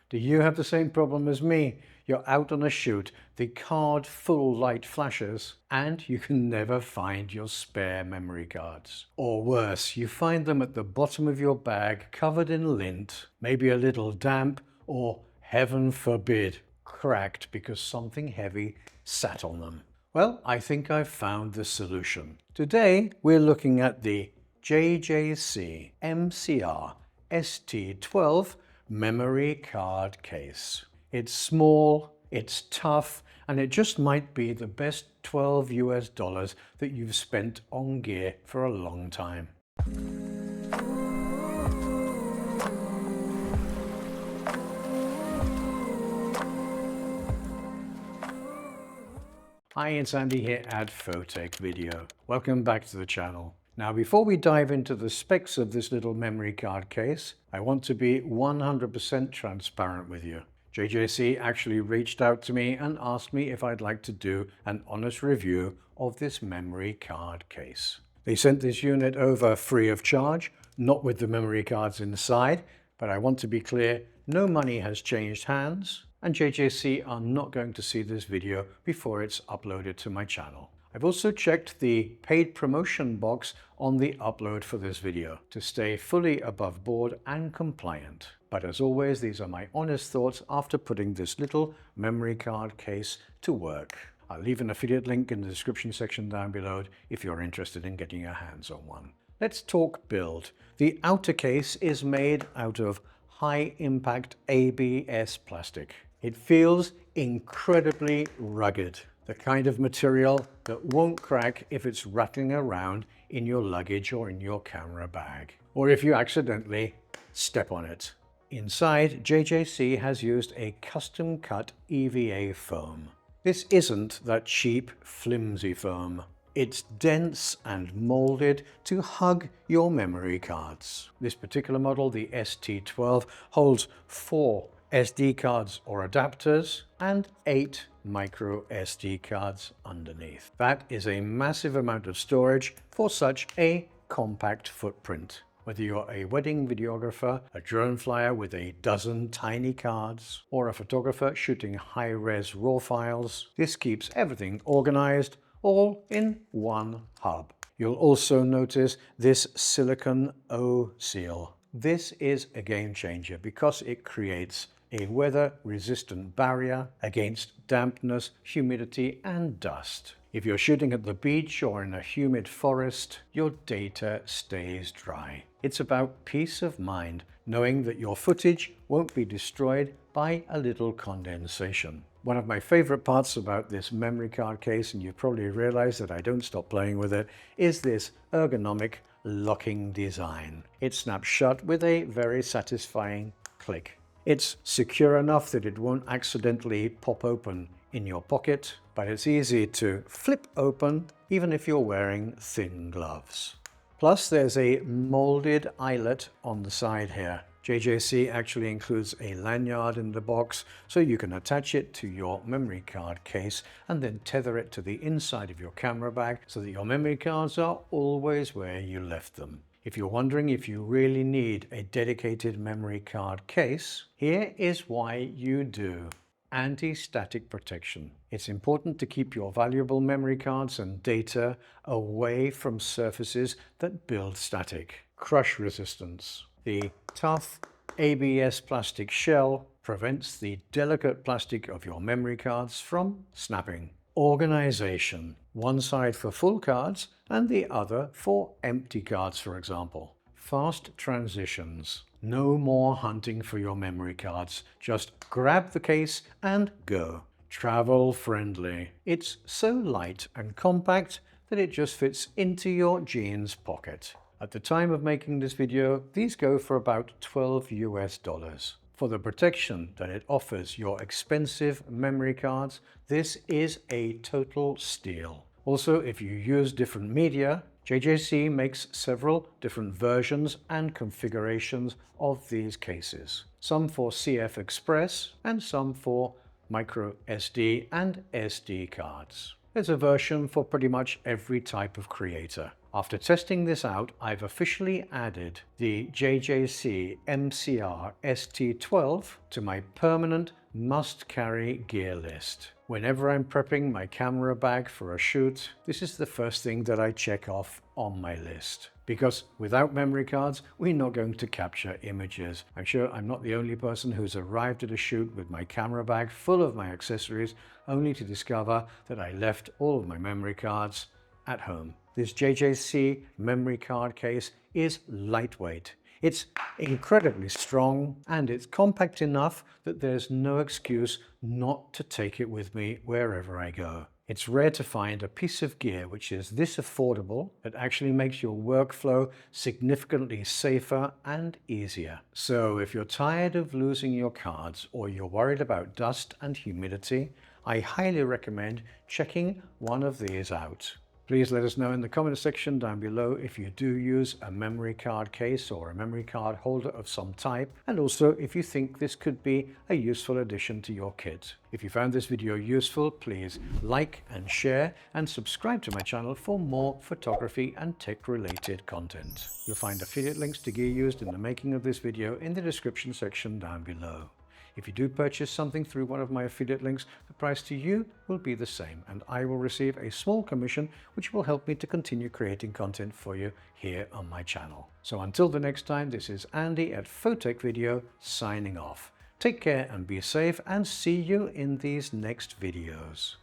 Do you have the same problem as me? You're out on a shoot, the card full light flashes, and you can never find your spare memory cards. Or worse, you find them at the bottom of your bag covered in lint, maybe a little damp, or heaven forbid, cracked because something heavy sat on them. Well, I think I've found the solution. Today we're looking at the JJC MCR-ST12 memory card case. It's small, it's tough, and it just might be the best $12 that you've spent on gear for a long time. Hi, it's Andy here at PhotoTechVideo. Welcome back to the channel. Now, before we dive into the specs of this little memory card case, I want to be 100% transparent with you. JJC actually reached out to me and asked me if I'd like to do an honest review of this memory card case. They sent this unit over free of charge, not with the memory cards inside, but I want to be clear, no money has changed hands, and JJC are not going to see this video before it's uploaded to my channel. I've also checked the paid promotion box on the upload for this video to stay fully above board and compliant. But as always, these are my honest thoughts after putting this little memory card case to work. I'll leave an affiliate link in the description section down below if you're interested in getting your hands on one. Let's talk build. The outer case is made out of high impact ABS plastic. It feels incredibly rugged. The kind of material that won't crack if it's rattling around in your luggage or in your camera bag, or if you accidentally step on it. Inside, JJC has used a custom cut EVA foam. This isn't that cheap, flimsy foam. It's dense and molded to hug your memory cards. This particular model, the ST12, holds 4 SD cards or adapters and 8 micro SD cards underneath. That is a massive amount of storage for such a compact footprint. Whether you're a wedding videographer, a drone flyer with a dozen tiny cards, or a photographer shooting high-res RAW files, this keeps everything organized all in one hub. You'll also notice this silicone O seal. This is a game changer because it creates a weather-resistant barrier against dampness, humidity, and dust. If you're shooting at the beach or in a humid forest, your data stays dry. It's about peace of mind, knowing that your footage won't be destroyed by a little condensation. One of my favorite parts about this memory card case, and you've probably realized that I don't stop playing with it, is this ergonomic locking design. It snaps shut with a very satisfying click. It's secure enough that it won't accidentally pop open in your pocket, but it's easy to flip open even if you're wearing thin gloves. Plus, there's a molded eyelet on the side here. JJC actually includes a lanyard in the box, so you can attach it to your memory card case and then tether it to the inside of your camera bag so that your memory cards are always where you left them. If you're wondering if you really need a dedicated memory card case, here is why you do. Anti-static protection. It's important to keep your valuable memory cards and data away from surfaces that build static. Crush resistance. The tough ABS plastic shell prevents the delicate plastic of your memory cards from snapping. Organization. One side for full cards and the other for empty cards, for example. Fast transitions. No more hunting for your memory cards. Just grab the case and go. Travel friendly. It's so light and compact that it just fits into your jeans pocket. At the time of making this video, these go for about $12. For the protection that it offers your expensive memory cards, this is a total steal. Also, if you use different media, JJC makes several different versions and configurations of these cases. Some for CF Express and some for micro SD and SD cards. There's a version for pretty much every type of creator. After testing this out, I've officially added the JJC MCR-ST12 to my permanent must-carry gear list. Whenever I'm prepping my camera bag for a shoot, this is the first thing that I check off on my list. Because without memory cards, we're not going to capture images. I'm sure I'm not the only person who's arrived at a shoot with my camera bag full of my accessories, only to discover that I left all of my memory cards at home. This JJC memory card case is lightweight. It's incredibly strong and it's compact enough that there's no excuse not to take it with me wherever I go. It's rare to find a piece of gear which is this affordable that actually makes your workflow significantly safer and easier. So if you're tired of losing your cards or you're worried about dust and humidity, I highly recommend checking one of these out. Please let us know in the comment section down below if you do use a memory card case or a memory card holder of some type, and also if you think this could be a useful addition to your kit. If you found this video useful, please like and share and subscribe to my channel for more photography and tech related content. You'll find affiliate links to gear used in the making of this video in the description section down below. If you do purchase something through one of my affiliate links, the price to you will be the same, and I will receive a small commission which will help me to continue creating content for you here on my channel. So until the next time, this is Andy at PhotoTechVideo signing off. Take care and be safe, and see you in these next videos.